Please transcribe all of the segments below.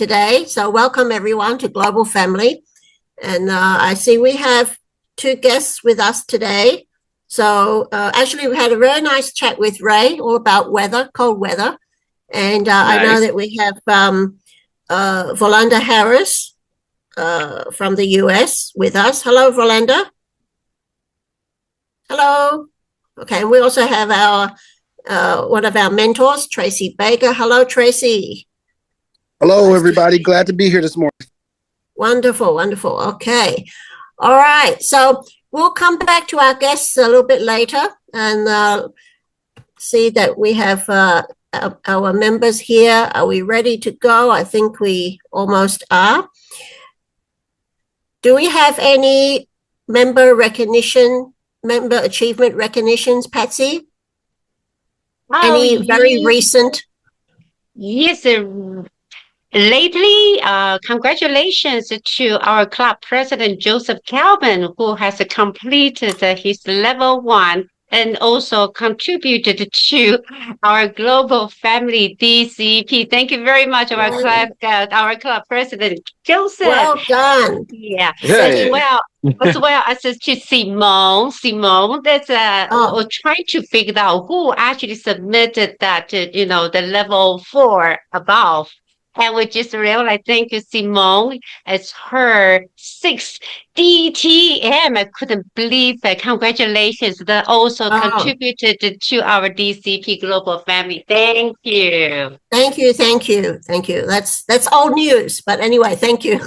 today. So welcome everyone to Global Family. And I see we have two guests with us today. So actually we had a very nice chat with Ray all about weather, cold weather. And Nice. I know that we have Volanda Harris from the US with us. Hello, Volanda. Hello. Okay, and we also have our one of our mentors, Tracy Baker. Hello, Tracy. Hello, everybody. Glad to be here this morning. Wonderful, wonderful. Okay. All right. So we'll come back to our guests a little bit later and see that we have our members here. Are we ready to go? I think we almost are. Do we have any member achievement recognitions, Patsy? Any very recent? Yes. Lately, congratulations to our club president, Joseph Calvin, who has completed his level 1 and also contributed to our global family DCP. Thank you very much, our club president, Joseph. Well done. Yeah. Hey. As well as to Simone. Simone, that's we're trying to figure out who actually submitted that, the level 4 above. And we just realized, thank you, Simone, it's her 6th DTM. I couldn't believe that. Congratulations. That also contributed to our DCP Global Family. Thank you. Thank you, thank you, thank you. That's old news, but anyway, thank you.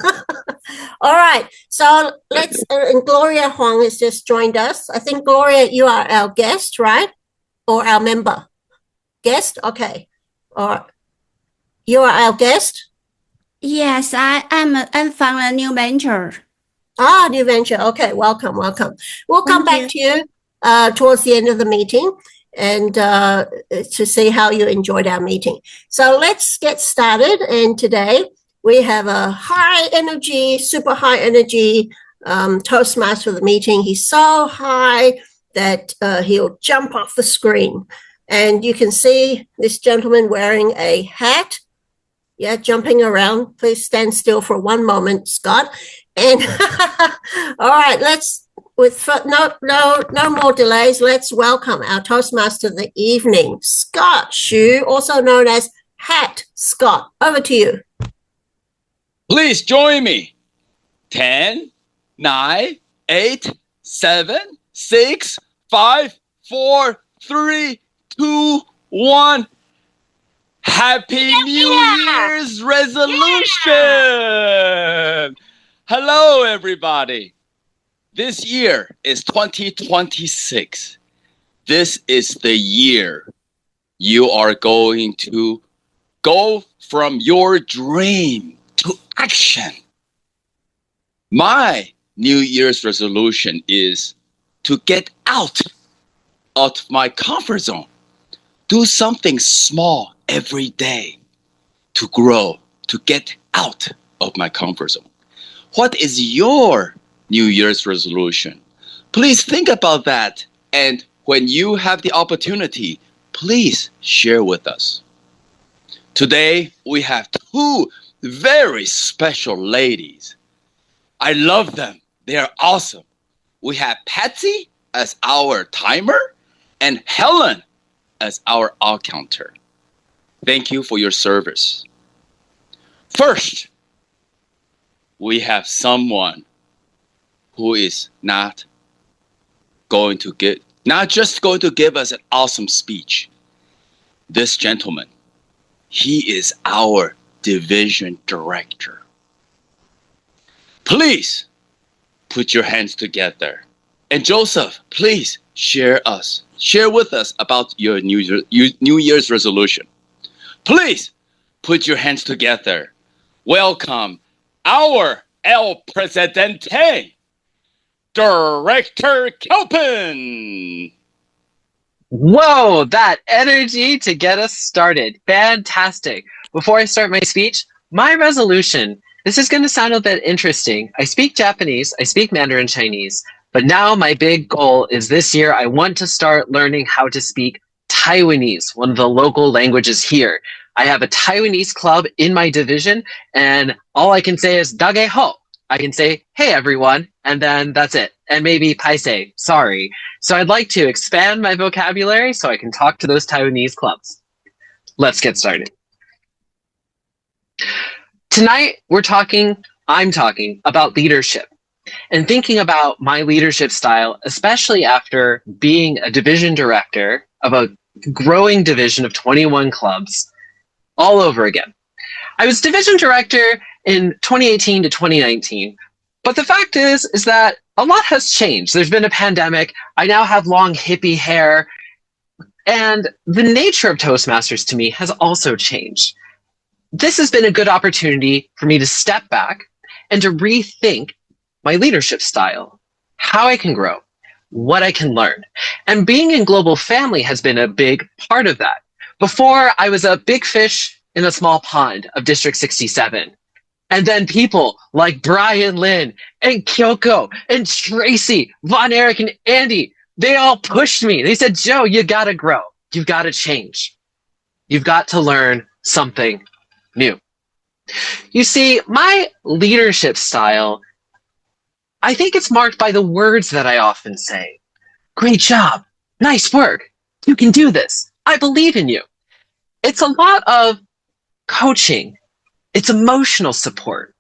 All right, so let's, and Gloria Huang has just joined us. I think, Gloria, you are our guest, right? Or our member? Guest? Okay. Or you are our guest? Yes, I'm from a new venture. New venture. Okay, welcome, welcome. We'll come back to you towards the end of the meeting and to see how you enjoyed our meeting. So let's get started. And today we have a high energy, super high energy Toastmaster of the meeting. He's so high that he'll jump off the screen. And you can see this gentleman wearing a hat. Yeah, jumping around. Please stand still for one moment, Scott. And all right, let's, with no more delays, let's welcome our Toastmaster of the evening, Scott Xu, also known as Hat Scott. Over to you. Please join me. 10, 9, 8, 7, 6, 5, 4, 3, 2, 1. Happy New Year's resolution! Yeah. Hello, everybody. This year is 2026. This is the year you are going to go from your dream to action. My New Year's resolution is to get out of my comfort zone. Do something small every day to grow, to get out of my comfort zone. What is your New Year's resolution? Please think about that. And when you have the opportunity, please share with us. Today, we have two very special ladies. I love them. They are awesome. We have Patsy as our timer and Helen as our out counter. Thank you for your service. First, we have someone who is not just going to give us an awesome speech. This gentleman, he is our division director. Please put your hands together. And Joseph, please share with us about your New Year's resolution. Please put your hands together. Welcome our El Presidente, Director Kelpin. Whoa, that energy to get us started. Fantastic. Before I start my speech, my resolution, this is going to sound a bit interesting. I speak Japanese, I speak Mandarin Chinese, but now my big goal is this year I want to start learning how to speak Taiwanese, one of the local languages here. I have a Taiwanese club in my division, and all I can say is "Dage ho." I can say, "Hey everyone," and then that's it. And maybe "Paise," sorry. So I'd like to expand my vocabulary so I can talk to those Taiwanese clubs. Let's get started. Tonight, I'm talking about leadership and thinking about my leadership style, especially after being a division director of a growing division of 21 clubs all over again. I was division director in 2018 to 2019, but the fact is that a lot has changed. There's been a pandemic. I now have long hippie hair, and the nature of Toastmasters to me has also changed. This has been a good opportunity for me to step back and to rethink my leadership style, how I can grow, what I can learn. And being in Global Family has been a big part of that. Before, I was a big fish in a small pond of District 67. And then people like Brian Lynn and Kyoko and Tracy, Von Erich and Andy, they all pushed me. They said, "Joe, you gotta grow. You've got to change. You've got to learn something new." You see, my leadership style, I think it's marked by the words that I often say. "Great job. Nice work. You can do this. I believe in you." It's a lot of coaching. It's emotional support.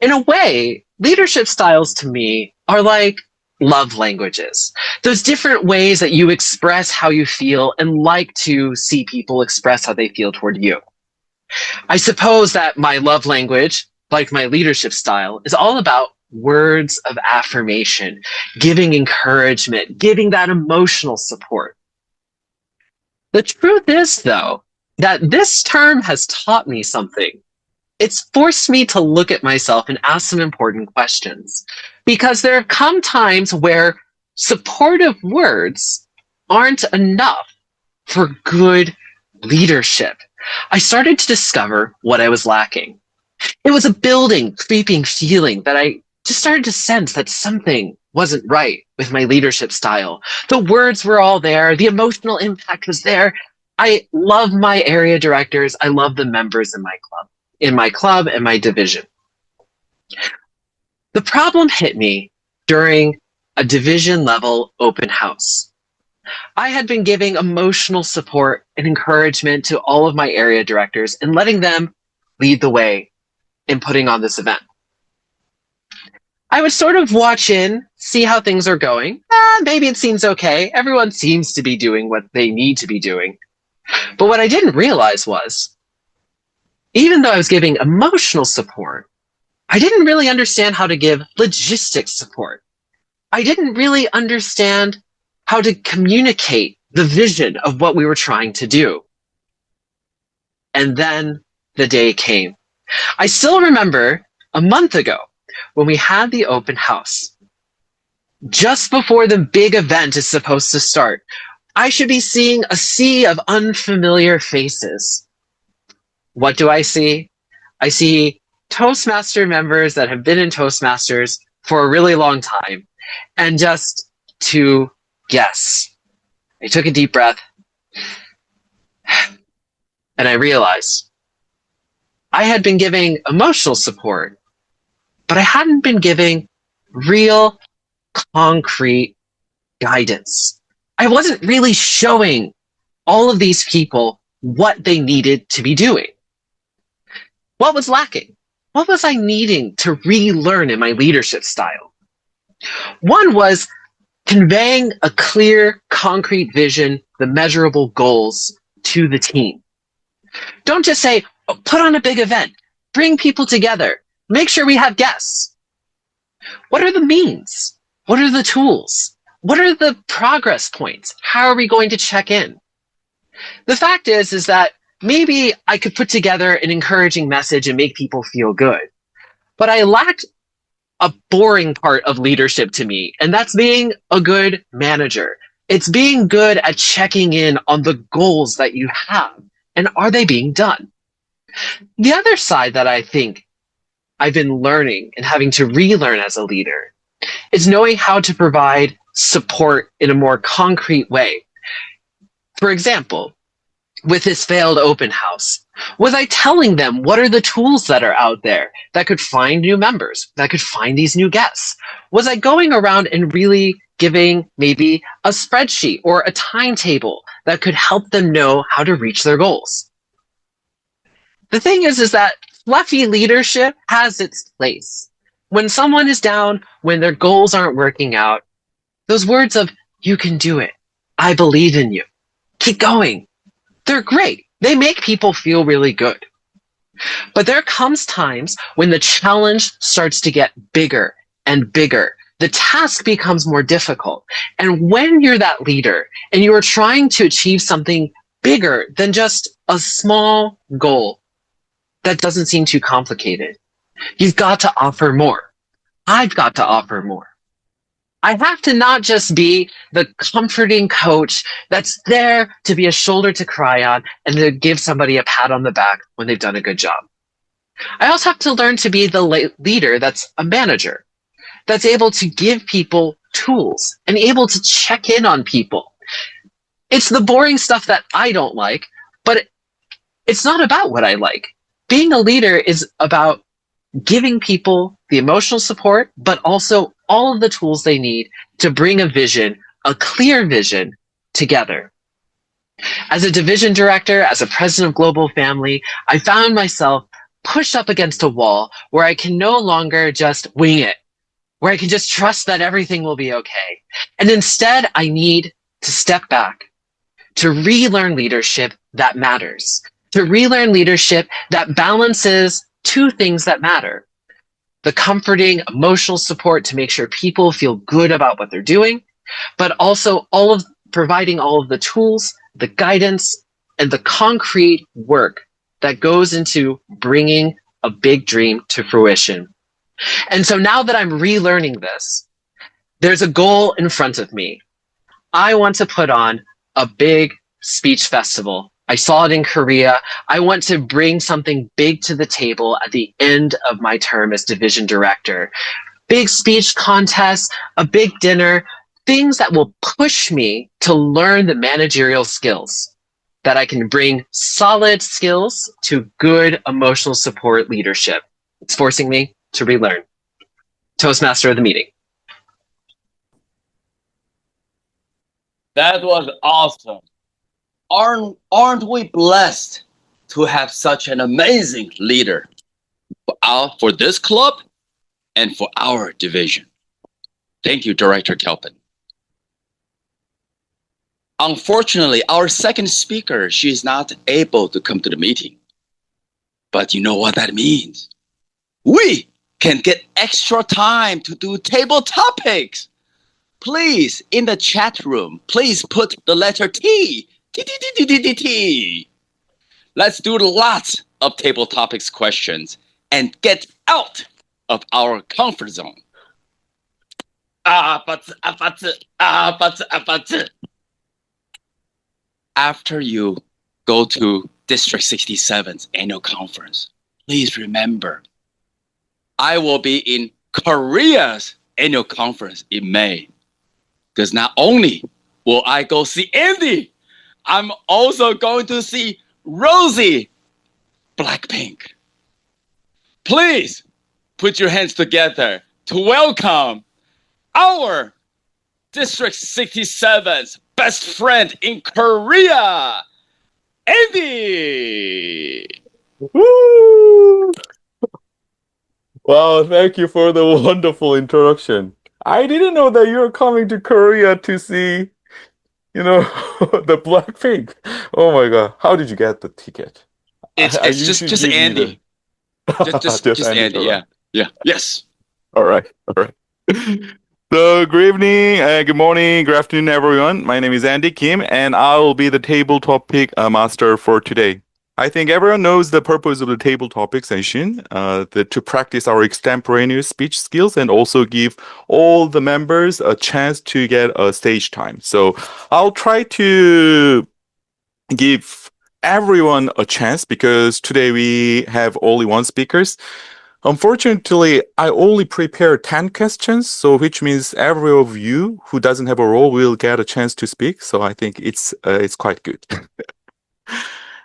In a way, leadership styles to me are like love languages. Those different ways that you express how you feel and like to see people express how they feel toward you. I suppose that my love language, like my leadership style, is all about words of affirmation, giving encouragement, giving that emotional support. The truth is, though, that this term has taught me something. It's forced me to look at myself and ask some important questions, because there have come times where supportive words aren't enough for good leadership. I started to discover what I was lacking. It was a building, creeping feeling that I just started to sense that something wasn't right with my leadership style. The words were all there. The emotional impact was there. I love my area directors. I love the members in my club and my division. The problem hit me during a division level open house. I had been giving emotional support and encouragement to all of my area directors and letting them lead the way in putting on this event. I would sort of watch in, see how things are going. Maybe it seems okay. Everyone seems to be doing what they need to be doing. But what I didn't realize was, even though I was giving emotional support, I didn't really understand how to give logistics support. I didn't really understand how to communicate the vision of what we were trying to do. And then the day came. I still remember a month ago when we had the open house. Just before the big event is supposed to start, I should be seeing a sea of unfamiliar faces. What do I see? I see Toastmaster members that have been in Toastmasters for a really long time. And just to guess, I took a deep breath and I realized I had been giving emotional support, but I hadn't been giving real, concrete guidance. I wasn't really showing all of these people what they needed to be doing. What was lacking? What was I needing to relearn in my leadership style? One was conveying a clear, concrete vision, the measurable goals to the team. Don't just say, put on a big event, bring people together, make sure we have guests. What are the means? What are the tools? What are the progress points? How are we going to check in? The fact is that maybe I could put together an encouraging message and make people feel good, but I lacked a boring part of leadership to me, and that's being a good manager. It's being good at checking in on the goals that you have, and are they being done? The other side that I think I've been learning and having to relearn as a leader is knowing how to provide support in a more concrete way. For example, with this failed open house, was I telling them what are the tools that are out there that could find new members, that could find these new guests? Was I going around and really giving maybe a spreadsheet or a timetable that could help them know how to reach their goals? The thing is that fluffy leadership has its place. When someone is down, when their goals aren't working out, those words of, "You can do it. I believe in you. Keep going." They're great. They make people feel really good. But there comes times when the challenge starts to get bigger and bigger. The task becomes more difficult. And when you're that leader and you are trying to achieve something bigger than just a small goal that doesn't seem too complicated, you've got to offer more. I've got to offer more. I have to not just be the comforting coach that's there to be a shoulder to cry on and to give somebody a pat on the back when they've done a good job. I also have to learn to be the leader that's a manager, that's able to give people tools and able to check in on people. It's the boring stuff that I don't like, but it's not about what I like. Being a leader is about giving people the emotional support, but also all of the tools they need to bring a vision, a clear vision, together. As a division director, as a president of Global Family, I found myself pushed up against a wall where I can no longer just wing it, where I can just trust that everything will be okay. And instead, I need to step back, to relearn leadership that matters, to relearn leadership that balances two things that matter: the comforting emotional support to make sure people feel good about what they're doing, but also providing all of the tools, the guidance, and the concrete work that goes into bringing a big dream to fruition. And so now that I'm relearning this, there's a goal in front of me. I want to put on a big speech festival. I saw it in Korea. I want to bring something big to the table at the end of my term as division director. Big speech contests, a big dinner, things that will push me to learn the managerial skills, that I can bring solid skills to good emotional support leadership. It's forcing me to relearn. Toastmaster of the meeting. That was awesome. Aren't we blessed to have such an amazing leader for this club and for our division? Thank you, Director Kelpin. Unfortunately, our second speaker, she is not able to come to the meeting. But you know what that means? We can get extra time to do table topics. Please, in the chat room, please put the letter T. T. Let's do lots of table topics questions and get out of our comfort zone. After you go to District 67's annual conference, please remember, I will be in Korea's annual conference in May. Because not only will I go see Andy, I'm also going to see Rosie, Blackpink. Please put your hands together to welcome our District 67's best friend in Korea, Andy. Woo! Wow, thank you for the wonderful introduction. I didn't know that you're coming to Korea to see, the Blackpink. Oh my God. How did you get the ticket? It's just Andy. Just Andy, right? Yeah. Yes. All right. So, good evening, good morning, good afternoon, everyone. My name is Andy Kim, and I will be the table topic master for today. I think everyone knows the purpose of the table topic session, to practice our extemporaneous speech skills and also give all the members a chance to get a stage time. So I'll try to give everyone a chance because today we have only one speaker. Unfortunately, I only prepared 10 questions, so which means every of you who doesn't have a role will get a chance to speak. So I think it's quite good.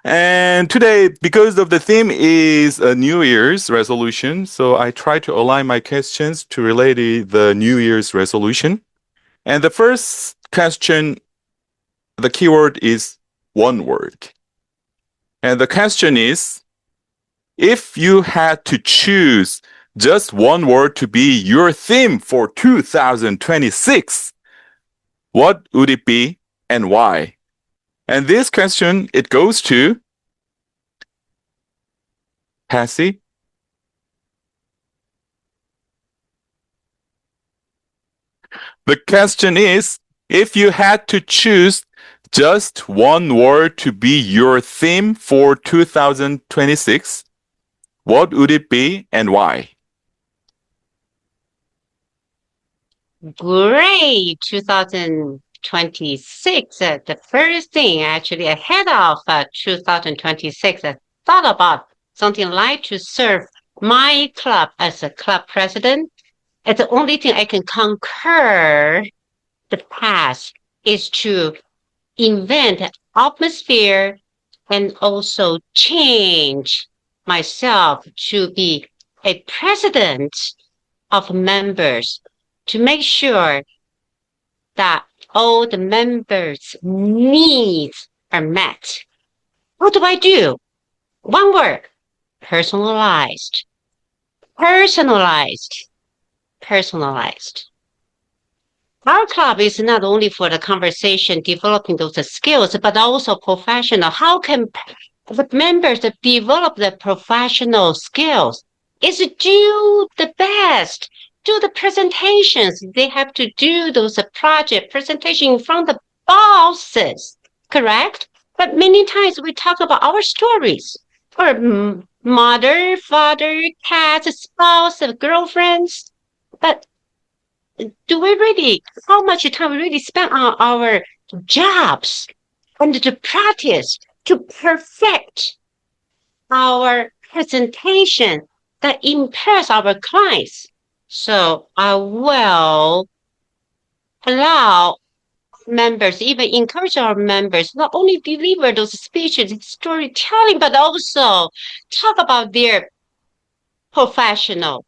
And today, because of the theme is a New Year's resolution, so I try to align my questions to relate to the New Year's resolution. And the first question, the keyword is one word. And the question is, if you had to choose just one word to be your theme for 2026, what would it be and why? And this question, it goes to Passy. The question is, if you had to choose just one word to be your theme for 2026, what would it be and why? Great, 2026. The first thing actually ahead of 2026, I thought about something like to serve my club as a club president. And the only thing I can conquer the past is to invent an atmosphere and also change myself to be a president of members to make sure that all the members' needs are met. What do I do? One word, personalized. Personalized. Personalized. Our club is not only for the conversation, developing those skills, but also professional. How can the members develop their professional skills? Is do the best, do the presentations. They have to do those project presentation in front of bosses, correct? But many times we talk about our stories, or mother, father, cat, spouse, girlfriends, but do we really, how much time we really spend on our jobs and to practice, to perfect our presentation that impress our clients? So I will allow members, even encourage our members, not only deliver those speeches, storytelling, but also talk about their professional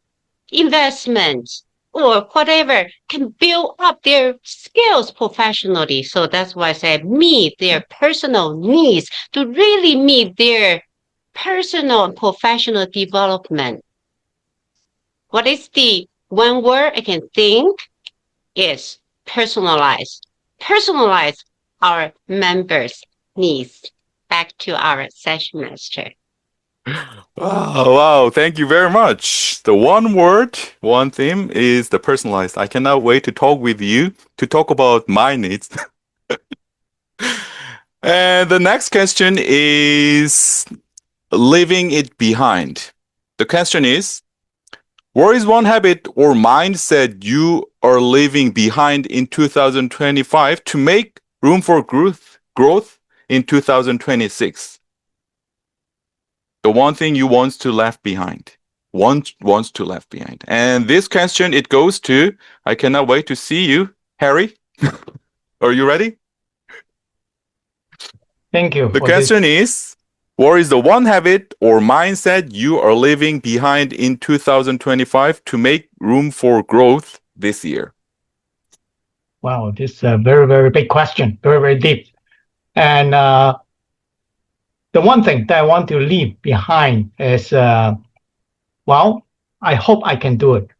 investments, or whatever can build up their skills professionally. So that's why I said meet their personal needs, to really meet their personal and professional development. What is the one word I can think is personalize. Personalize our members' needs. Back to our session master. Wow, thank you very much. The one word, one theme is the personalized. I cannot wait to talk with you to talk about my needs. And the next question is leaving it behind. The question is, what is one habit or mindset you are leaving behind in 2025 to make room for growth in 2026? The one thing you wants to left behind. Wants to left behind. And this question, it goes to, I cannot wait to see you, Harry. Are you ready? Thank you. The question is, what is the one habit or mindset you are leaving behind in 2025 to make room for growth this year? Wow, this is a very, very big question, very, very deep. And the one thing that I want to leave behind is, well, I hope I can do it,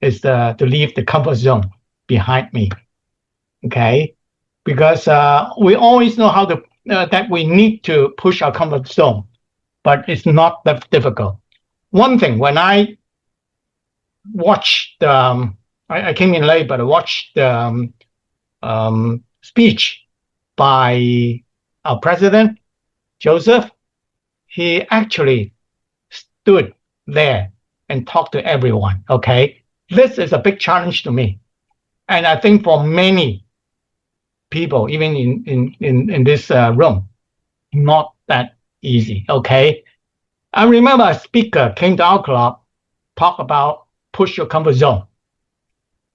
is to leave the comfort zone behind me. Okay? Because we always know how to, that we need to push our comfort zone, but it's not that difficult. One thing, when I watched the, I came in late, but I watched the speech by our president, Joseph. He actually stood there and talked to everyone. Okay, this is a big challenge to me, and I think for many people, even in this room, not that easy. Okay, I remember a speaker came to our club talk about push your comfort zone.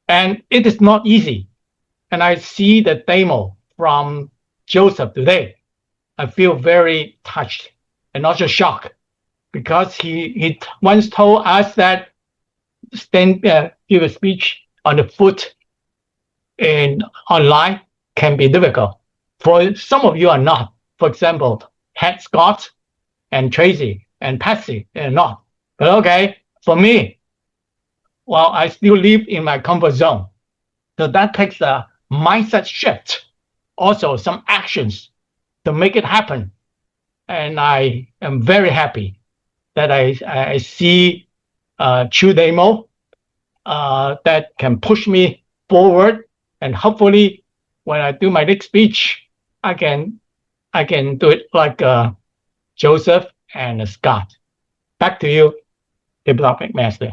And it is not easy. And I see the demo from Joseph today. I feel very touched and also shocked because he once told us that give a speech on the foot and online can be difficult. For some of you are not. For example, Pat Scott and Tracy and Patsy are not. But okay, for me, well, I still live in my comfort zone. So that takes a mindset shift, also some actions to make it happen. And I am very happy that I see Chu demo that can push me forward. And hopefully when I do my next speech, I can do it like Joseph and Scott. Back to you, Development Master.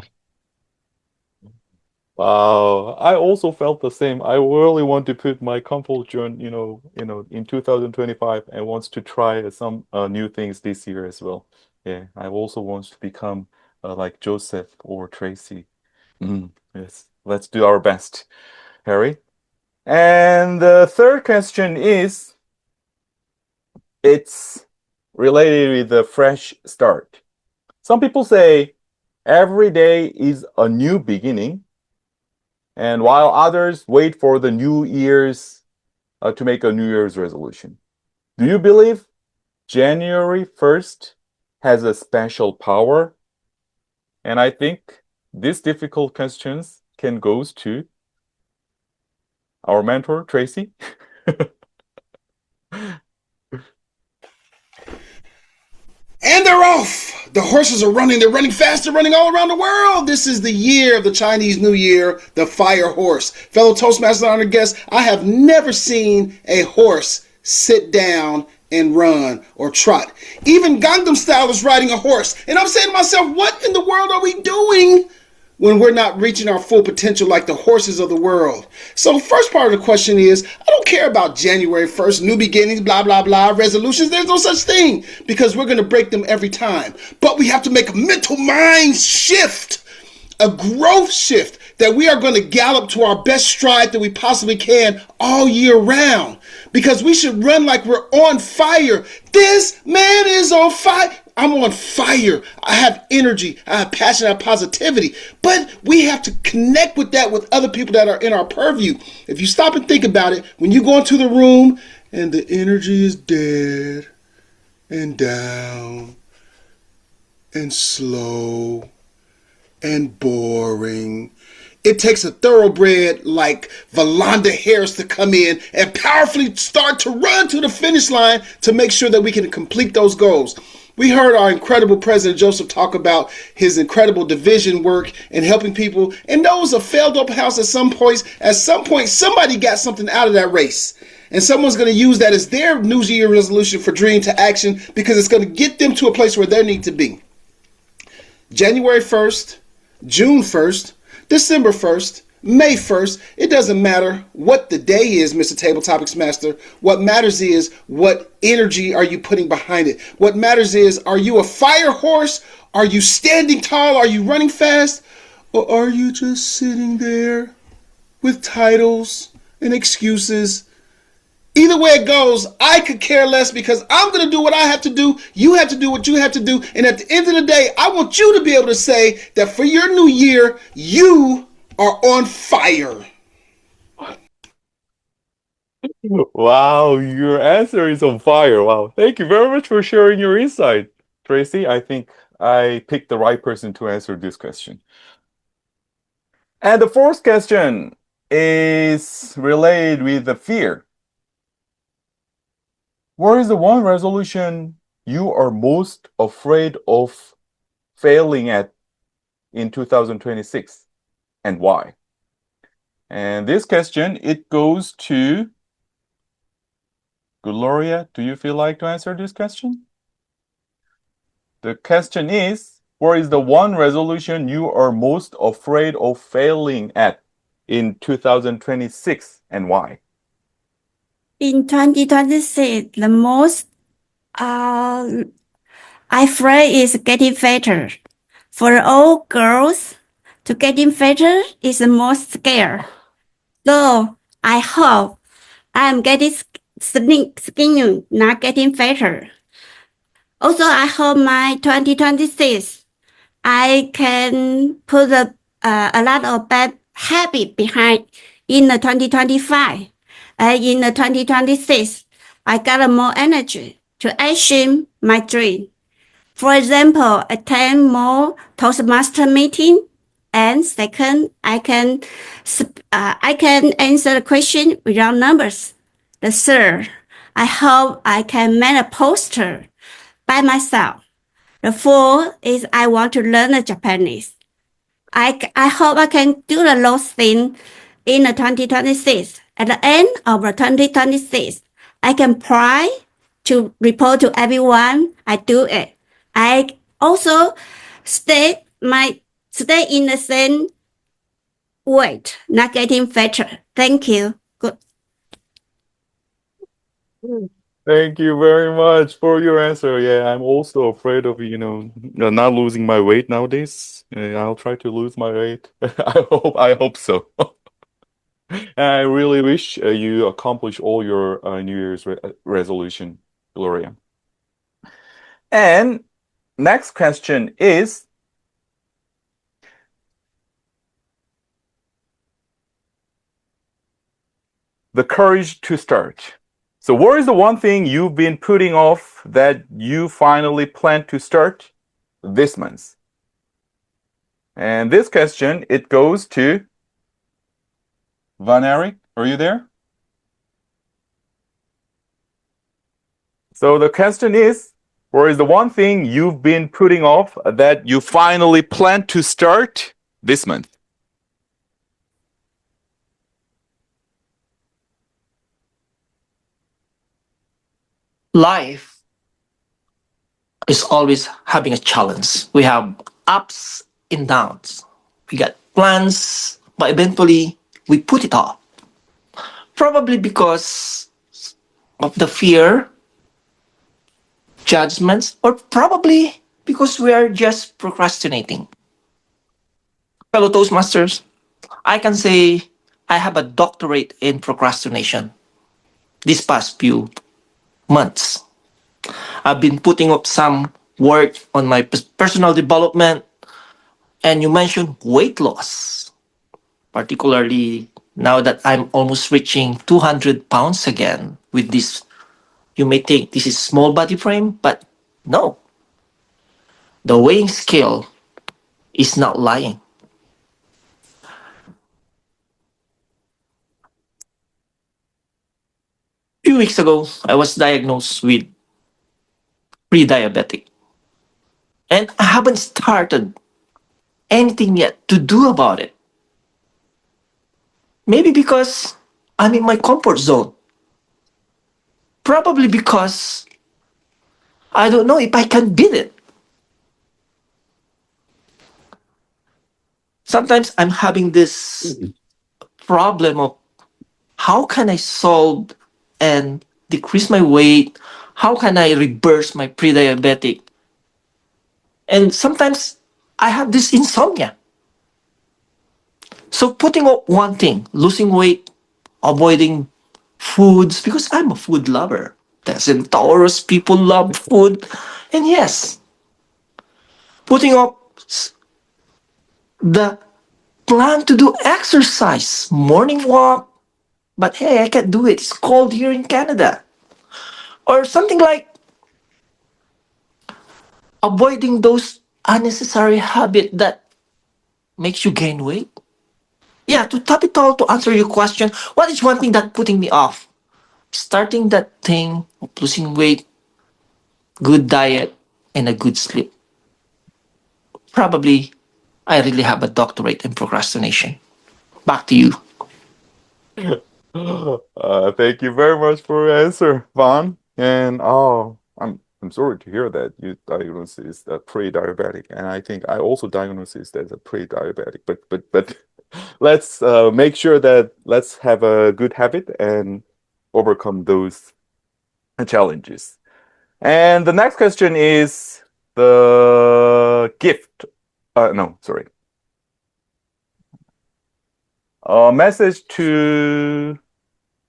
Wow, I also felt the same. I really want to put my comfort zone, in 2025 and wants to try some new things this year as well. Yeah, I also want to become like Joseph or Tracy. Yes, let's do our best, Harry. And the third question is, it's related with the fresh start. Some people say every day is a new beginning, and while others wait for the New Year's to make a New Year's resolution. Do you believe January 1st has a special power? And I think these difficult questions can go to our mentor, Tracy. And they're off. The horses are running. They're running fast. They're running all around the world. This is the year of the Chinese New Year, the fire horse. Fellow Toastmaster honored guests, I have never seen a horse sit down and run or trot. Even Gangnam Style is riding a horse. And I'm saying to myself, what in the world are we doing when we're not reaching our full potential like the horses of the world? So the first part of the question is, I don't care about January 1st, new beginnings, blah, blah, blah, resolutions. There's no such thing because we're going to break them every time. But we have to make a mental mind shift, a growth shift, that we are going to gallop to our best stride that we possibly can all year round. Because we should run like we're on fire. This man is on fire. I'm on fire. I have energy. I have passion. I have positivity. But we have to connect with that with other people that are in our purview. If you stop and think about it, when you go into the room and the energy is dead and down and slow and boring, it takes a thoroughbred like Valanda Harris to come in and powerfully start to run to the finish line to make sure that we can complete those goals. We heard our incredible President Joseph talk about his incredible division work and helping people. And those have failed open house at some point. At some point, somebody got something out of that race. And someone's going to use that as their New Year resolution for dream to action because it's going to get them to a place where they need to be. January 1st, June 1st, December 1st, May 1st, it doesn't matter what the day is, Mr. Table Topics Master. What matters is what energy are you putting behind it. What matters is, are you a fire horse? Are you standing tall? Are you running fast? Or are you just sitting there with titles and excuses? Either way it goes, I could care less because I'm going to do what I have to do. You have to do what you have to do. And at the end of the day, I want you to be able to say that for your new year, you are on fire. Wow, your answer is on fire. Wow. Thank you very much for sharing your insight, Tracy. I think I picked the right person to answer this question. And the fourth question is related with the fear. What is the one resolution you are most afraid of failing at in 2026 and why? And this question, it goes to Gloria. Do you feel like to answer this question? The question is, what is the one resolution you are most afraid of failing at in 2026 and why? In 2026, the most I afraid is getting fatter. For all girls, to getting fatter is the most scare. So I hope I'm getting skinny, not getting fatter. Also, I hope my 2026, I can put a lot of bad habit behind in the 2025. In the 2026, I got more energy to achieve my dream. For example, attend more Toastmaster meeting. And second, I can answer the question without numbers. The third, I hope I can make a poster by myself. The fourth is I want to learn the Japanese. I hope I can do the those things in the 2026. At the end of the 2026, I can try to report to everyone I do it. I also stay in the same weight, not getting fatter. Thank you. Good. Thank you very much for your answer. Yeah, I'm also afraid of, not losing my weight nowadays. I'll try to lose my weight. I hope so. I really wish you accomplish all your New Year's resolution, Gloria. And next question is, the courage to start. So what is the one thing you've been putting off that you finally plan to start this month? And this question, it goes to Van Eric. Are you there? So the question is, what is the one thing you've been putting off that you finally plan to start this month? Life is always having a challenge. We have ups and downs. We got plans, but eventually we put it off. Probably because of the fear, judgments, or probably because we are just procrastinating. Fellow Toastmasters, I can say I have a doctorate in procrastination these past few months. I've been putting up some work on my personal development, and you mentioned weight loss, particularly now that I'm almost reaching 200 pounds again with this. You may think this is small body frame, but no. The weighing scale is not lying. A few weeks ago, I was diagnosed with pre-diabetic. And I haven't started anything yet to do about it. Maybe because I'm in my comfort zone. Probably because I don't know if I can beat it. Sometimes I'm having this problem of how can I solve and decrease my weight? How can I reverse my pre-diabetic? And sometimes I have this insomnia. So putting up one thing, losing weight, avoiding foods, because I'm a food lover. The Centaurus people love food. And yes, putting up the plan to do exercise, morning walk, but hey, I can't do it. It's cold here in Canada. Or something like avoiding those unnecessary habits that makes you gain weight. Yeah, to top it all, to answer your question, what is one thing that putting me off? Starting that thing of losing weight, good diet, and a good sleep. Probably, I really have a doctorate in procrastination. Back to you. Thank you very much for your answer, Van. And I'm sorry to hear that you diagnosed as a pre-diabetic, and I think I also diagnosed as a pre-diabetic. But let's make sure that let's have a good habit and overcome those challenges. And the next question is the gift No, sorry. A message to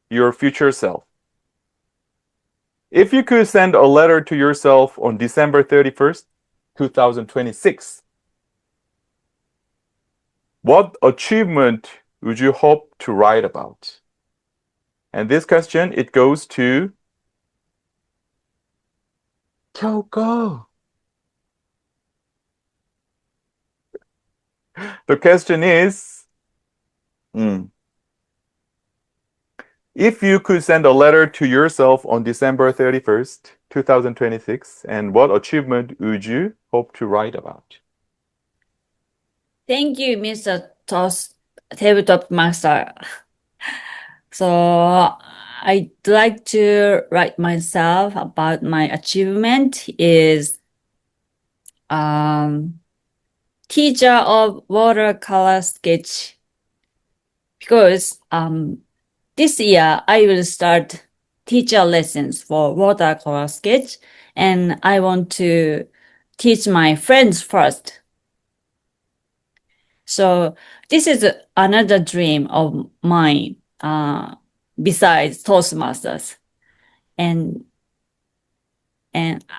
your future self. If you could send a letter to yourself on December 31st, 2026, what achievement would you hope to write about? And this question, it goes to Kyoko. The question is, if you could send a letter to yourself on December 31st, 2026, and what achievement would you hope to write about? Thank you, Mr. Toss Tabletop Master. So I'd like to write myself about my achievement is teacher of watercolor sketch, because this year I will start teacher lessons for watercolor sketch, and I want to teach my friends first. So this is another dream of mine, besides Toastmasters. And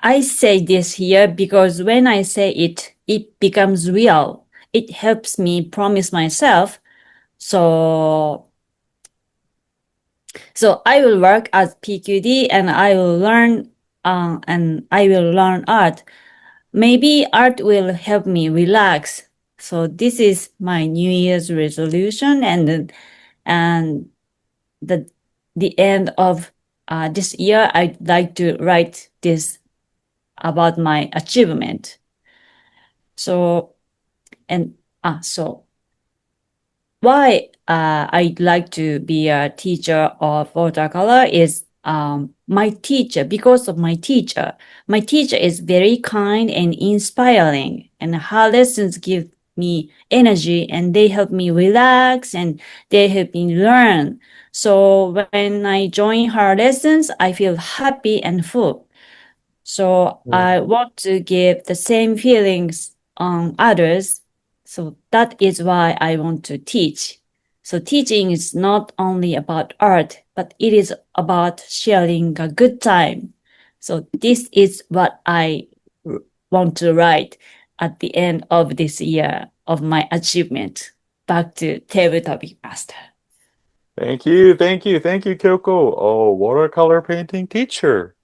I say this here because when I say it, it becomes real. It helps me promise myself. So I will work as PQD and I will learn art. Maybe art will help me relax. So this is my New Year's resolution, and the end of this year, I'd like to write this about my achievement. So why I'd like to be a teacher of watercolor is my teacher. Because of my teacher is very kind and inspiring, and her lessons give me energy, and they help me relax, and they help me learn. So when I join her lessons, I feel happy and full. So I want to give the same feelings on others. So that is why I want to teach. So teaching is not only about art, but it is about sharing a good time. So this is what I want to write at the end of this year of my achievement. Back to Tabletop Master. Thank you, Kyoko. Oh, watercolor painting teacher.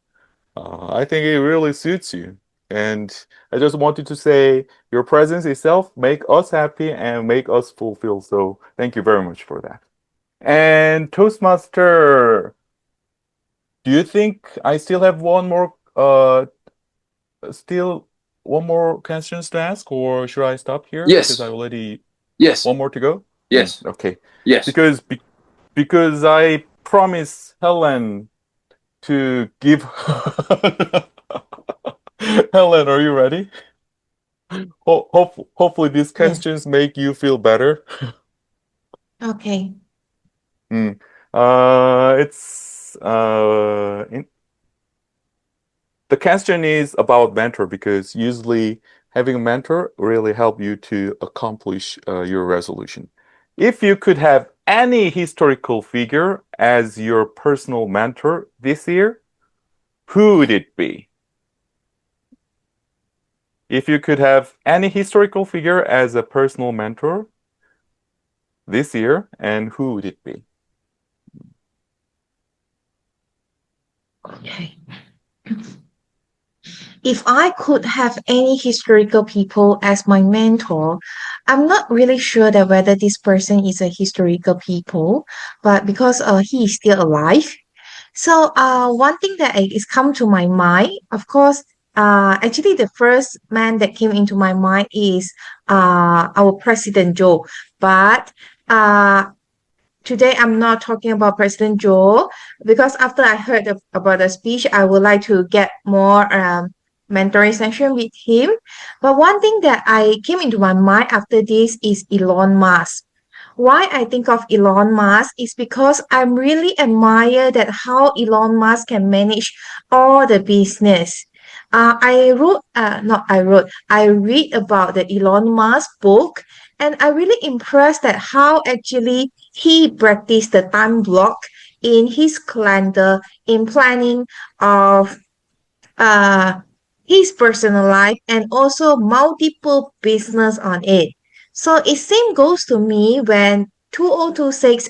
I think it really suits you. And I just wanted to say your presence itself make us happy and make us fulfilled. So thank you very much for that. And Toastmaster, do you think I still have one more questions to ask, or should I stop here? Yes. Because I already Yes. one more to go? Yes. Okay. Yes. Because I promised Helen to give Helen, are you ready? Hopefully these questions make you feel better. Okay. The question is about mentor, because usually having a mentor really help you to accomplish your resolution. If you could have any historical figure as your personal mentor this year, who would it be? If you could have any historical figure as a personal mentor this year, and who would it be? Okay. If I could have any historical people as my mentor, I'm not really sure that whether this person is a historical people, but because he is still alive. So one thing that is come to my mind, of course, actually the first man that came into my mind is our President Joe. But today I'm not talking about President Joe, because after I heard about the speech, I would like to get more mentoring session with him. But one thing that I came into my mind after this is Elon Musk. Why I think of Elon Musk is because I really admire that how Elon Musk can manage all the business. I read about the Elon Musk book, and I really impressed at how actually he practiced the time block in his calendar in planning of uh his personal life and also multiple business on it. So it same goes to me when 2026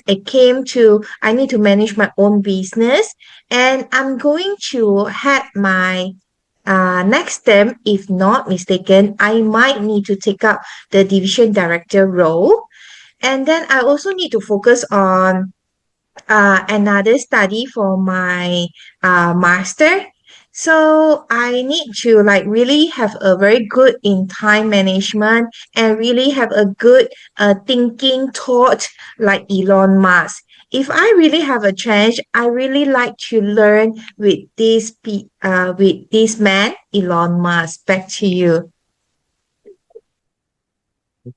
I need to manage my own business, and I'm going to have my next step, if not mistaken, I might need to take up the division director role. And then I also need to focus on another study for my master. So I need to like really have a very good in time management and really have a good thinking thought like Elon Musk. If I really have a chance, I really like to learn with with this man, Elon Musk. Back to you.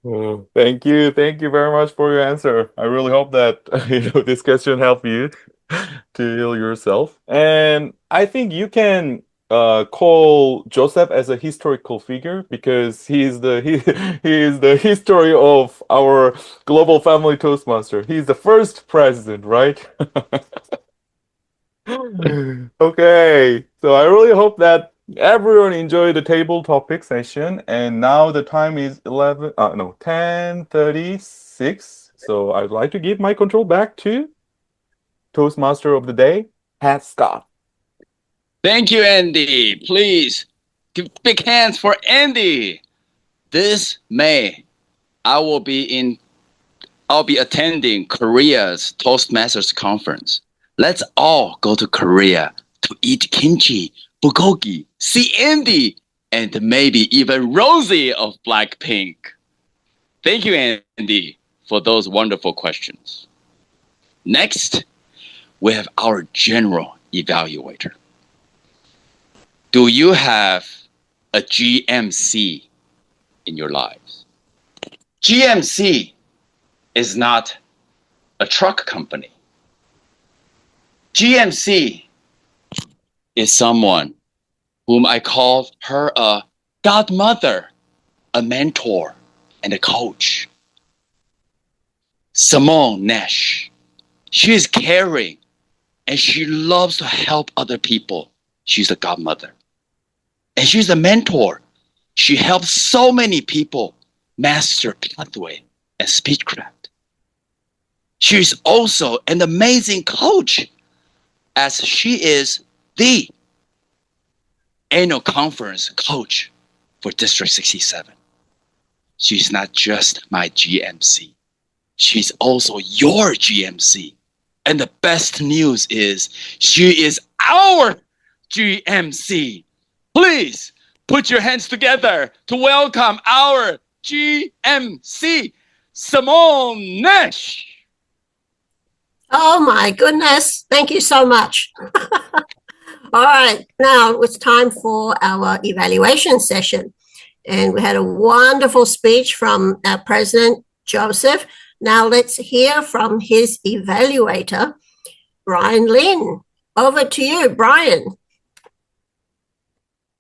Oh, thank you. Thank you very much for your answer. I really hope that this question helped you to heal yourself. And I think you can call Joseph as a historical figure because he is the history of our global family Toastmaster. He's the first president, right? Okay, so I really hope that everyone enjoyed the table topic session, and now the time is 10:36. So I'd like to give my control back to Toastmaster of the day, Pat Scott. Thank you, Andy. Please give big hands for Andy. This May, I'll be attending Korea's Toastmasters conference. Let's all go to Korea to eat kimchi, bulgogi, see Andy, and maybe even Rosie of Blackpink. Thank you, Andy, for those wonderful questions. Next, we have our general evaluator. Do you have a GMC in your lives? GMC is not a truck company. GMC is someone whom I call her a godmother, a mentor, and a coach. Simone Nash. She is caring and she loves to help other people. She's a godmother. And she's a mentor. She helps so many people master pathway and speechcraft. She's also an amazing coach, as she is the annual conference coach for District 67. She's not just my GMC. She's also your GMC. And the best news is she is our GMC. Please put your hands together to welcome our GMC, Simone Nash. Oh my goodness. Thank you so much. All right. Now it's time for our evaluation session. And we had a wonderful speech from President Joseph. Now let's hear from his evaluator, Brian Lin. Over to you, Brian.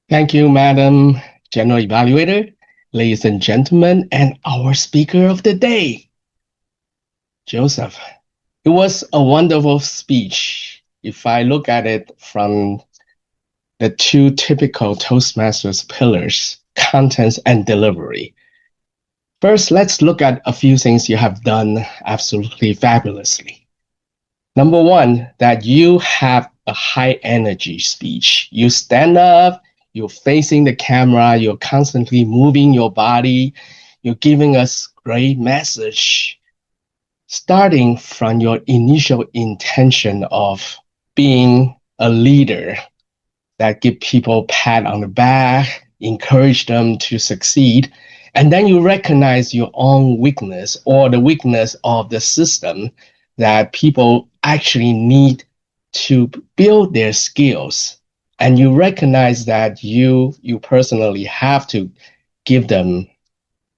Thank you, Madam General Evaluator, ladies and gentlemen, and our speaker of the day, Joseph. It was a wonderful speech. If I look at it from the two typical Toastmasters pillars, contents and delivery. First, let's look at a few things you have done absolutely fabulously. Number one, that you have a high energy speech. You stand up, you're facing the camera, you're constantly moving your body, you're giving us great message. Starting from your initial intention of being a leader that give people a pat on the back, encourage them to succeed, and then you recognize your own weakness or the weakness of the system that people actually need to build their skills. And you recognize that you personally have to give them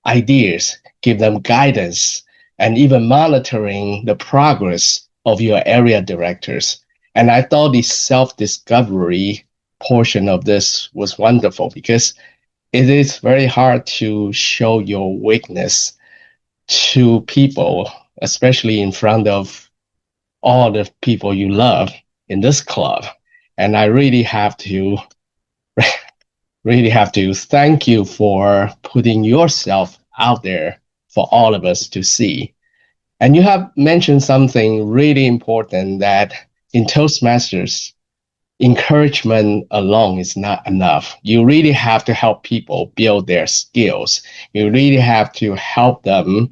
ideas, give them guidance, and even monitoring the progress of your area directors. And I thought this self-discovery portion of this was wonderful because it is very hard to show your weakness to people, especially in front of all the people you love in this club. And I really have to thank you for putting yourself out there for all of us to see. And you have mentioned something really important, that in Toastmasters, encouragement alone is not enough. You really have to help people build their skills. You really have to help them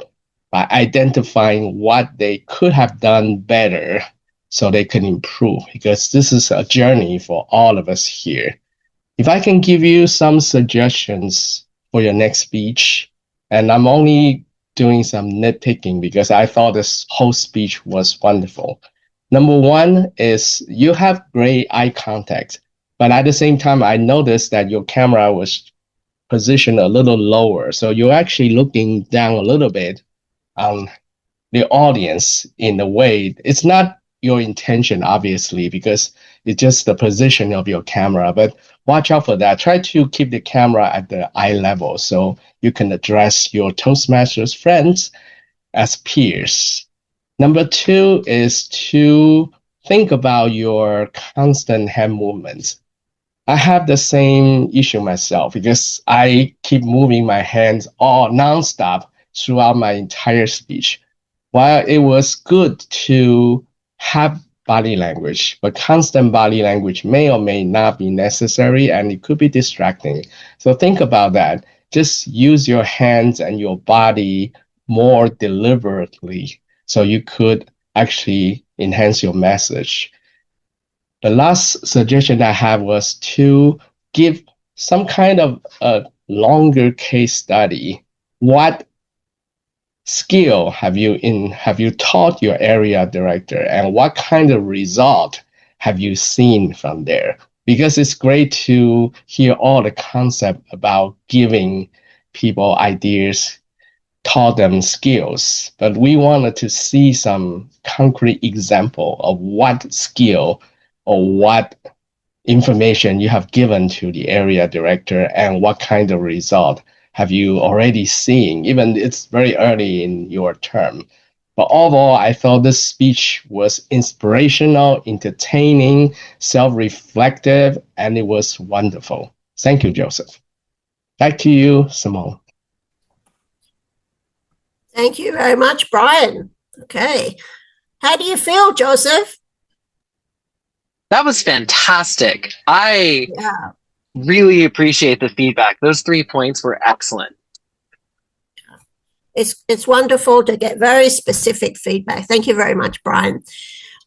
by identifying what they could have done better so they can improve, because this is a journey for all of us here. If I can give you some suggestions for your next speech, and I'm only doing some nitpicking because I thought this whole speech was wonderful. Number one is you have great eye contact, but at the same time, I noticed that your camera was positioned a little lower. So you're actually looking down a little bit on the audience in a way. It's not your intention, obviously, because it's just the position of your camera, but watch out for that. Try to keep the camera at the eye level so you can address your Toastmasters friends as peers. Number two is to think about your constant hand movements. I have the same issue myself because I keep moving my hands all nonstop throughout my entire speech. While it was good to have body language, but constant body language may or may not be necessary, and it could be distracting. So think about that. Just use your hands and your body more deliberately so you could actually enhance your message. The last suggestion I have was to give some kind of a longer case study. What skill have you taught your area director, and what kind of result have you seen from there? Because it's great to hear all the concept about giving people ideas, taught them skills, but we wanted to see some concrete example of what skill or what information you have given to the area director and what kind of result have you already seen, even it's very early in your term. But overall, I thought this speech was inspirational, entertaining, self-reflective, and it was wonderful. Thank you, Joseph. Back to you, Simone. Thank you very much, Brian. Okay. How do you feel, Joseph? That was fantastic. I really appreciate the feedback. Those 3 points were excellent. It's wonderful to get very specific feedback. Thank you very much, Brian.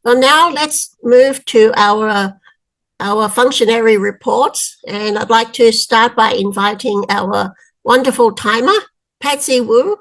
Well, now let's move to our functionary reports. And I'd like to start by inviting our wonderful timer, Patsy Wu.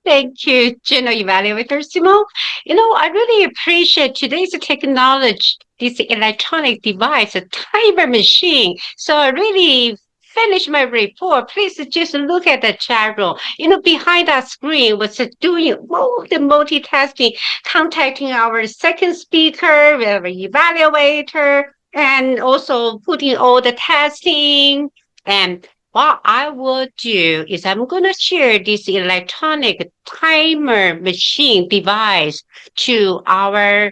Thank you, General Evaluator Simone. I really appreciate today's technology, this electronic device, a timer machine. So I really finished my report. Please just look at the chat room. Behind that screen was doing all the multitasking, contacting our second speaker, our evaluator, and also putting all the testing. And what I will do is I'm going to share this electronic timer machine device to our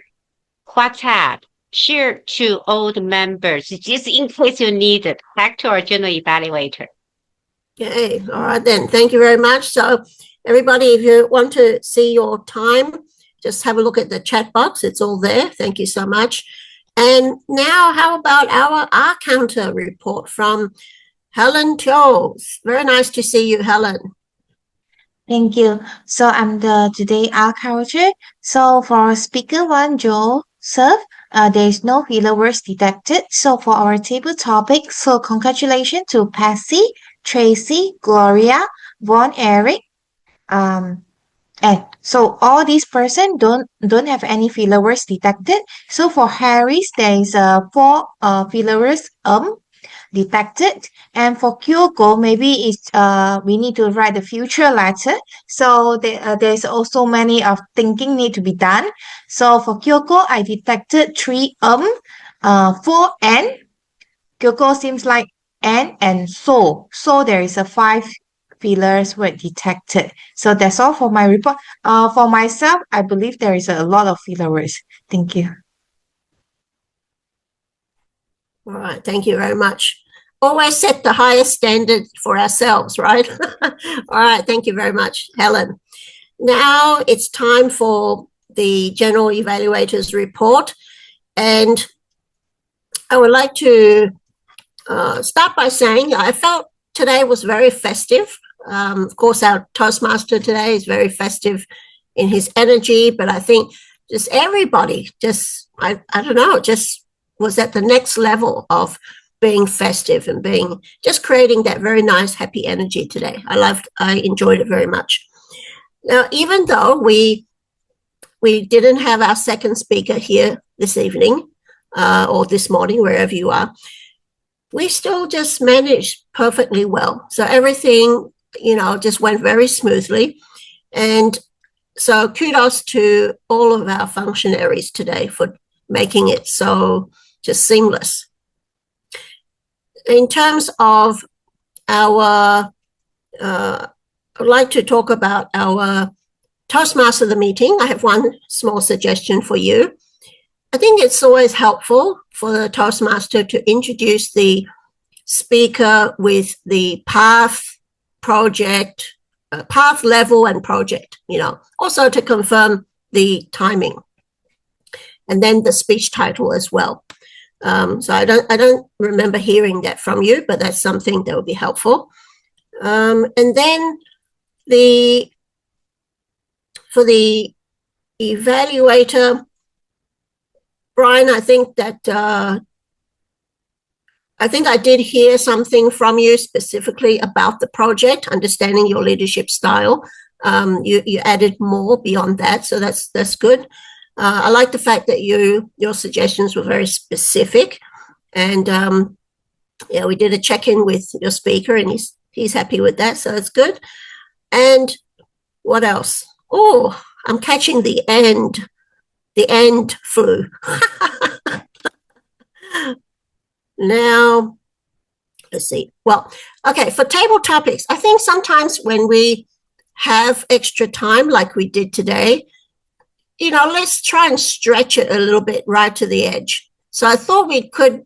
WhatsApp, share to all the members, just in case you need it. Back to our general evaluator. Okay, all right then. Thank you very much. So everybody, if you want to see your time, just have a look at the chat box. It's all there. Thank you so much. And now how about our R-Counter report from Helen Teo. Very nice to see you, Helen. Thank you. So I'm the today R-Counter. So for speaker one, Joseph, there is no filler words detected. So for our table topic, so congratulations to Patsy, Tracy, Gloria, Von, Eric, and so all these person don't have any filler words detected. So for Harris, there is 4 filler words detected, and for Kyoko, maybe it's we need to write the future letter. So there's also many of thinking need to be done. So for Kyoko, I detected 3 For N, Kyoko seems like N and so. So there is a 5 fillers were detected. So that's all for my report. For myself, I believe there is a lot of filler words. Thank you. All right, thank you very much. Always set the highest standard for ourselves, right? All right, thank you very much, Helen. Now it's time for the General Evaluator's report. And I would like to start by saying I felt today was very festive. Of course, our Toastmaster today is very festive in his energy, but I think just everybody I don't know, just was at the next level of being festive and just creating that very nice, happy energy today. I enjoyed it very much. Now, even though we didn't have our second speaker here this evening or this morning, wherever you are, we still just managed perfectly well. So everything, just went very smoothly. And so kudos to all of our functionaries today for making it so just seamless. In terms of our, I'd like to talk about our Toastmaster of the meeting. I have one small suggestion for you. I think it's always helpful for the Toastmaster to introduce the speaker with the path, project, path, level, and project, also to confirm the timing. And then the speech title as well. So I don't remember hearing that from you, but that's something that would be helpful. And then for the evaluator, Brian, I think I did hear something from you specifically about the project, understanding your leadership style. You added more beyond that, so that's good. I like the fact that your suggestions were very specific, and we did a check-in with your speaker, and he's happy with that, so that's good. And what else? Oh, I'm catching the end flu. Now, let's see. Well, okay, for table topics, I think sometimes when we have extra time like we did today, let's try and stretch it a little bit right to the edge. So I thought we could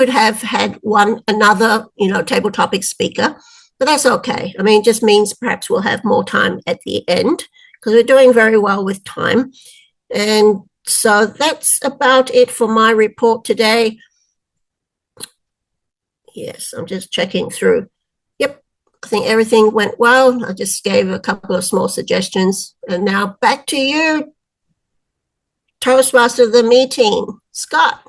have had another, table topic speaker, but that's okay. I mean, it just means perhaps we'll have more time at the end because we're doing very well with time. And so that's about it for my report today. Yes, I'm just checking through. Yep, I think everything went well. I just gave a couple of small suggestions. And now back to you, Toastmaster of the meeting, Scott.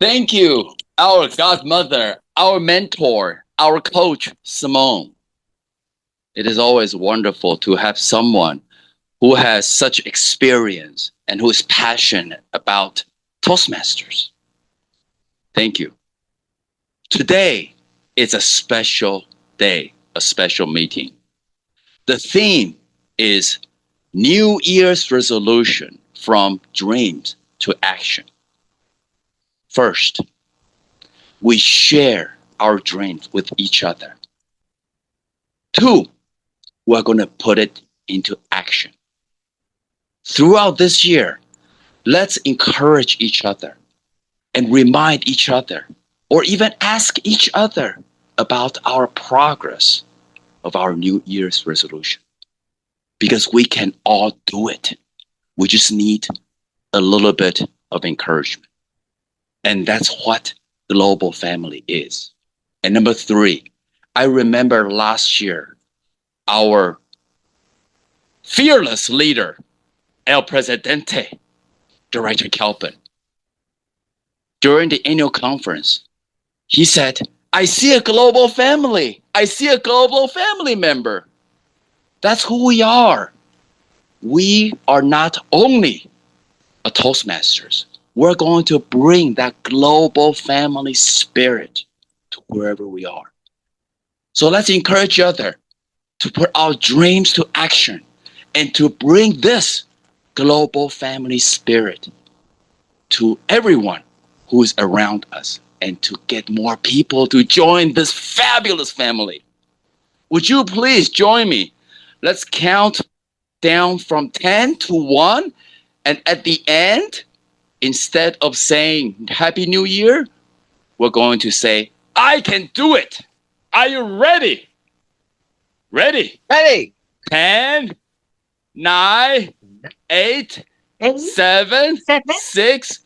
Thank you, our godmother, our mentor, our coach, Simone. It is always wonderful to have someone who has such experience and who is passionate about Toastmasters. Thank you. Today is a special day, a special meeting. The theme is New Year's resolution from dreams to action. First, we share our dreams with each other. 2, we're going to put it into action. Throughout this year, let's encourage each other and remind each other or even ask each other about our progress of our New Year's resolution. Because we can all do it. We just need a little bit of encouragement. And that's what global family is. And number 3, I remember last year, our fearless leader, El Presidente, Director Kelvin, during the annual conference, he said, I see a global family. I see a global family member. That's who we are. We are not only a Toastmasters. We're going to bring that global family spirit to wherever we are. So let's encourage each other to put our dreams to action and to bring this global family spirit to everyone who's around us and to get more people to join this fabulous family. Would you please join me? Let's count down from 10 to 1. And at the end, instead of saying Happy New Year, we're going to say, I can do it. Are you ready? Ready? Ready. 10, 9, 8, 7, 6,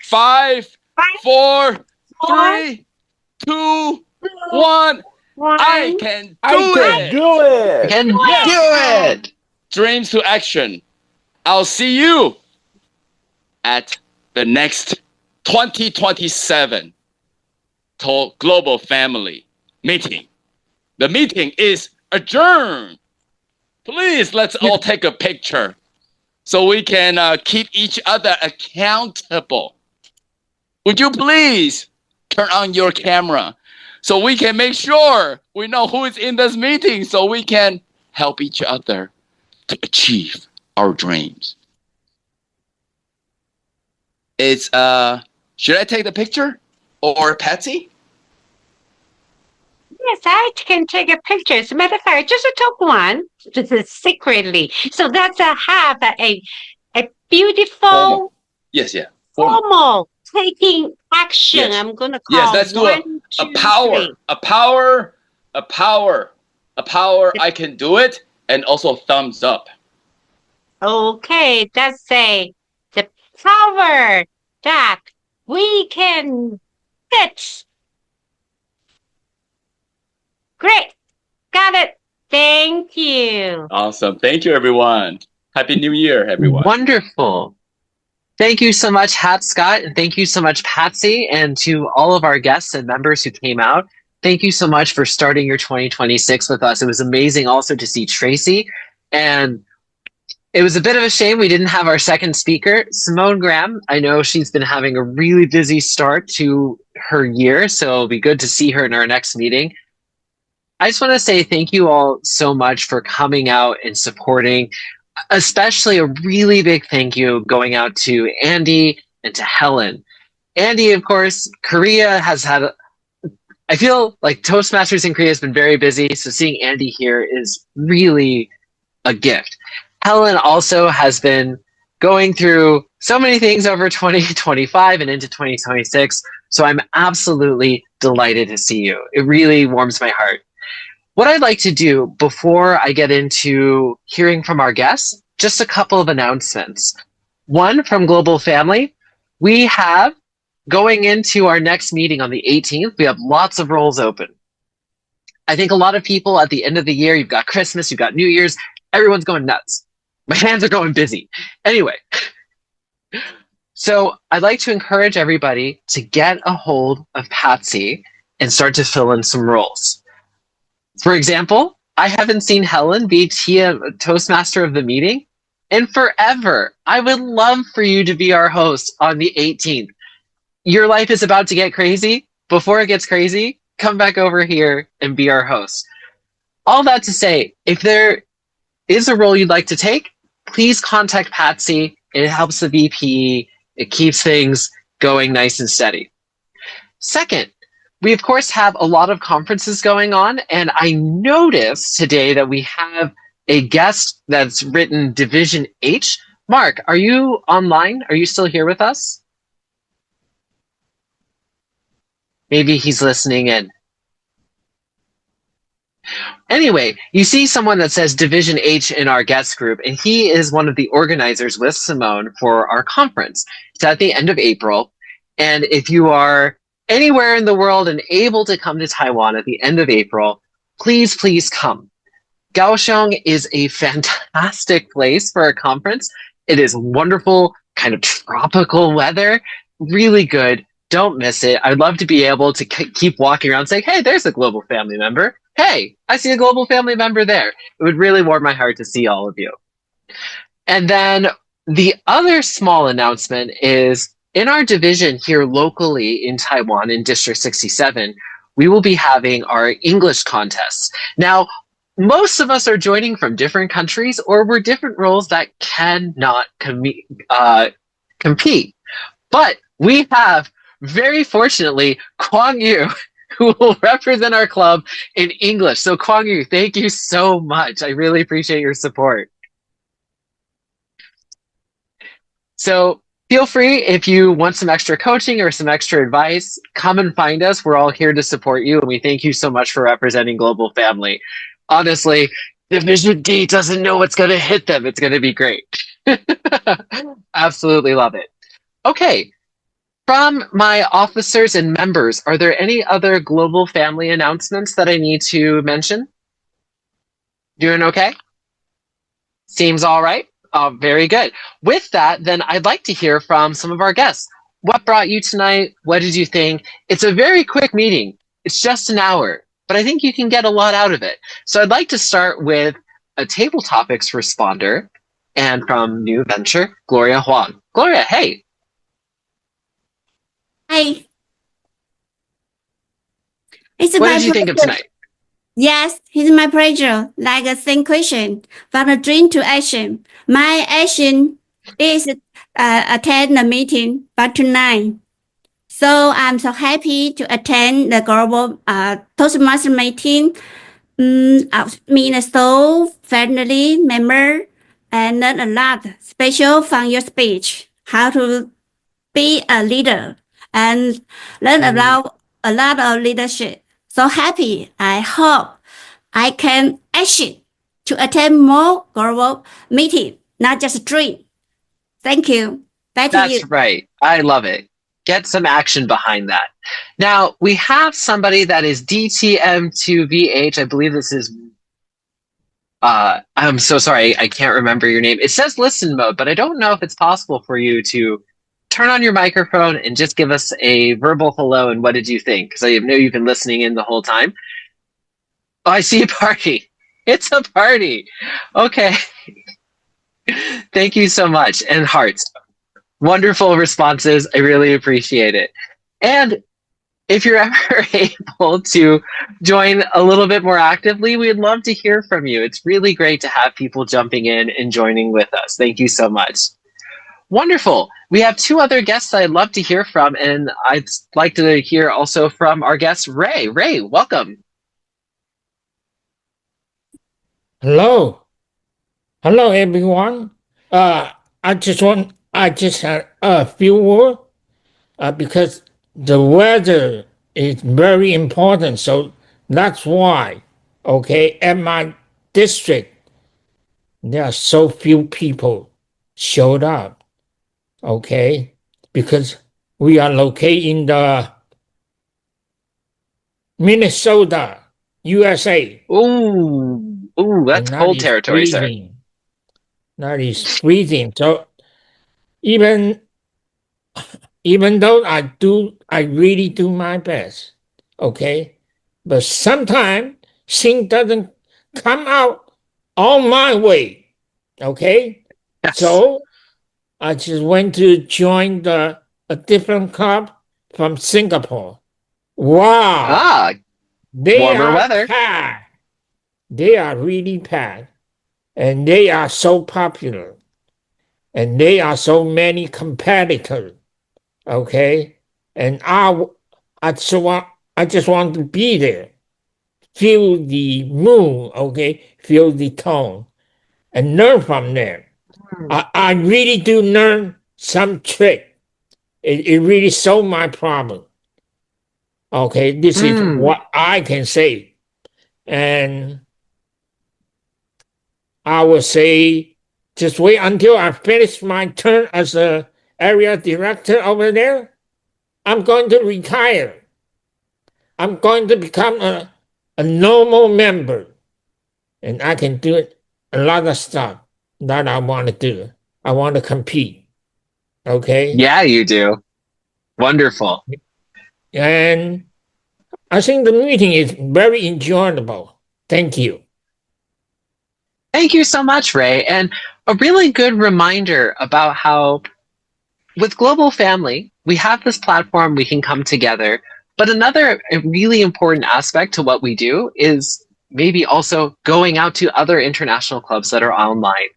5, 4, 3, 2, 1. I can do it. do it. Can do it. Dreams to action. I'll see you at the next 2027 Global Family meeting. The meeting is adjourned. Please, let's all take a picture so we can keep each other accountable. Would you please turn on your camera so we can make sure we know who is in this meeting so we can help each other to achieve our dreams. It's should I take the picture or Patsy? Yes, I can take a picture. As a matter of fact, I just took one secretly. So that's have a beautiful Yes, yeah. formal taking action. Yes. I'm gonna call Yes, let's do a power. I can do it, and also thumbs up. Okay, that's the power that we can get. Great. Got it. Thank you. Awesome. Thank you, everyone. Happy New Year, everyone. Wonderful. Thank you so much, Hat Scott, and thank you so much, Patsy, and to all of our guests and members who came out. Thank you so much for starting your 2026 with us. It was amazing also to see Tracy, and it was a bit of a shame we didn't have our second speaker, Simone Graham. I know she's been having a really busy start to her year, so it'll be good to see her in our next meeting. I just want to say thank you all so much for coming out and supporting, especially a really big thank you going out to Andy and to Helen. Andy, of course, Korea has had, I feel like Toastmasters in Korea has been very busy, so seeing Andy here is really a gift. Helen also has been going through so many things over 2025 and into 2026, so I'm absolutely delighted to see you. It really warms my heart. What I'd like to do before I get into hearing from our guests, just a couple of announcements. One from Global Family, we have going into our next meeting on the 18th, we have lots of roles open. I think a lot of people at the end of the year, you've got Christmas, you've got New Year's, everyone's going nuts. My hands are going busy. Anyway, so I'd like to encourage everybody to get a hold of Patsy and start to fill in some roles. For example, I haven't seen Helen be Toastmaster of the meeting in forever. I would love for you to be our host on the 18th. Your life is about to get crazy. Before it gets crazy, come back over here and be our host. All that to say, if there is a role you'd like to take, please contact Patsy. It helps the VP. It keeps things going nice and steady. Second, we of course have a lot of conferences going on, and I noticed today that we have a guest that's written Division H. Mark, are you online? Are you still here with us? Maybe he's listening in. Anyway, you see someone that says Division H in our guest group, and he is one of the organizers with Simone for our conference. It's at the end of April, and if you are anywhere in the world and able to come to Taiwan at the end of April, please, please come. Kaohsiung is a fantastic place for a conference. It is wonderful, kind of tropical weather, really good. Don't miss it. I'd love to be able to keep walking around saying, hey, there's a Global Family member. Hey, I see a Global Family member there. It would really warm my heart to see all of you. And then the other small announcement is in our division here locally in Taiwan in District 67, we will be having our English contests. Now, most of us are joining from different countries or we're different roles that cannot compete. But we have very fortunately, Kwang Yu, who will represent our club in English. So Kwang Yu, thank you so much. I really appreciate your support. So feel free, if you want some extra coaching or some extra advice, come and find us. We're all here to support you, and we thank you so much for representing Global Family. Honestly, Division D doesn't know what's going to hit them. It's going to be great. Absolutely love it. Okay. From my officers and members, are there any other Global Family announcements that I need to mention? Doing okay? Seems all right? Oh, very good. With that, then I'd like to hear from some of our guests. What brought you tonight? What did you think? It's a very quick meeting. It's just an hour, but I think you can get a lot out of it. So I'd like to start with a table topics responder, and from New Venture, Gloria Huang. Gloria, hey. Hi. It's What my did you think of pleasure. tonight? Yes, it's my pleasure. Like a same question, from a dream to action. My action is attend the meeting, but tonight. So I'm so happy to attend the global Toastmaster meeting. Me so friendly member and learn a lot, special from your speech, how to be a leader and learn about a lot of leadership. So happy. I hope I can action to attend more global meeting, not just dream. Thank you. Back to you. That's right. I love it. Get some action behind that. Now, we have somebody that is DTM2VH. I believe this is I'm so sorry, I can't remember your name. It says listen mode, but I don't know if it's possible for you to turn on your microphone and just give us a verbal hello and what did you think? Because I know you've been listening in the whole time. Oh, I see a party. It's a party. Okay. Thank you so much. And hearts. Wonderful responses. I really appreciate it. And if you're ever able to join a little bit more actively, we'd love to hear from you. It's really great to have people jumping in and joining with us. Thank you so much. Wonderful. We have two other guests I'd love to hear from, and I'd like to hear also from our guest, Ray. Ray, welcome. Hello. Hello, everyone. I just had a few words because the weather is very important. So that's why, okay, at my district, there are so few people showed up, okay, because we are located in the Minnesota, USA. Ooh, that's cold territory, sir. That is freezing. So even though I really do my best, okay, but sometimes things doesn't come out all my way, okay. Yes. So I just went to join a different club from Singapore. Wow. They warmer are weather. packed. They are really packed. And they are so popular. And they are so many competitors. Okay? And I just want to be there. Feel the mood, okay? Feel the tone. And learn from them. I really do learn some trick. It really solved my problem. Okay, this is what I can say. And I will say, just wait until I finish my term as a area director over there. I'm going to retire. I'm going to become a normal member. And I can do a lot of stuff that I want to do. I want to compete. Okay? Yeah, you do. Wonderful. And I think the meeting is very enjoyable. Thank you. Thank you so much, Ray. And a really good reminder about how with Global Family, we have this platform, we can come together. But another really important aspect to what we do is maybe also going out to other international clubs that are online.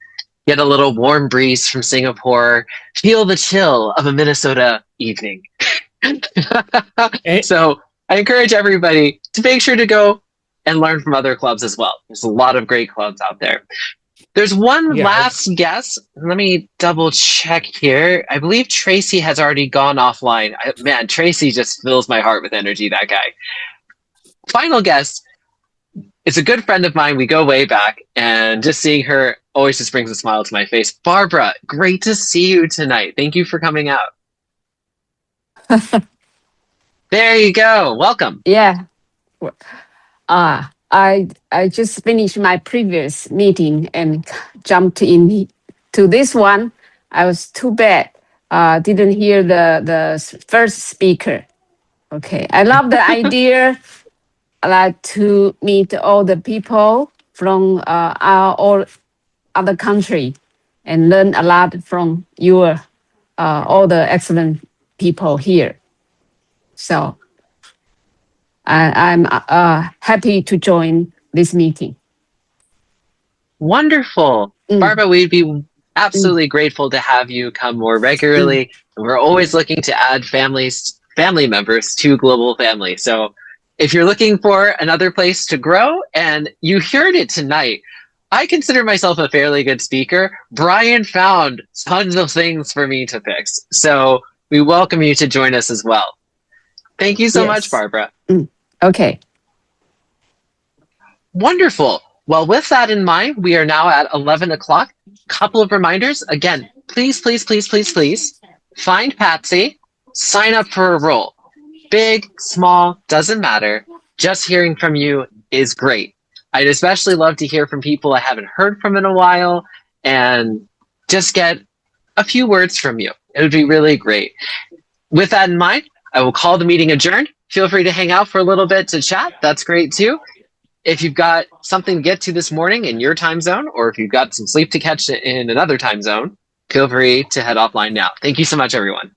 Get a little warm breeze from Singapore, feel the chill of a Minnesota evening. So I encourage everybody to make sure to go and learn from other clubs as well. There's a lot of great clubs out there. There's one Yeah. last guess. Let me double check here. I believe Tracy has already gone offline. Man, Tracy just fills my heart with energy, that guy. Final guess. It's a good friend of mine. We go way back, and just seeing her always just brings a smile to my face. Barbara, great to see you tonight. Thank you for coming out. There you go. Welcome. Yeah. I just finished my previous meeting and jumped in to this one. I was too bad. Didn't hear the first speaker. Okay. I love the idea. I like to meet all the people from our all other country and learn a lot from your all the excellent people here. So I'm happy to join this meeting. Wonderful. Barbara, we'd be absolutely grateful to have you come more regularly. We're always looking to add family members to Global Family. So if you're looking for another place to grow, and you heard it tonight, I consider myself a fairly good speaker. Brian found tons of things for me to fix. So we welcome you to join us as well. Thank you so much, Barbara. Okay. Wonderful. Well, with that in mind, we are now at 11 o'clock. Couple of reminders. Again, please, please, please, please, please find Patsy, sign up for a role. Big, small, doesn't matter. Just hearing from you is great. I'd especially love to hear from people I haven't heard from in a while and just get a few words from you. It would be really great. With that in mind, I will call the meeting adjourned. Feel free to hang out for a little bit to chat. That's great too. If you've got something to get to this morning in your time zone, or if you've got some sleep to catch in another time zone, feel free to head offline now. Thank you so much, everyone.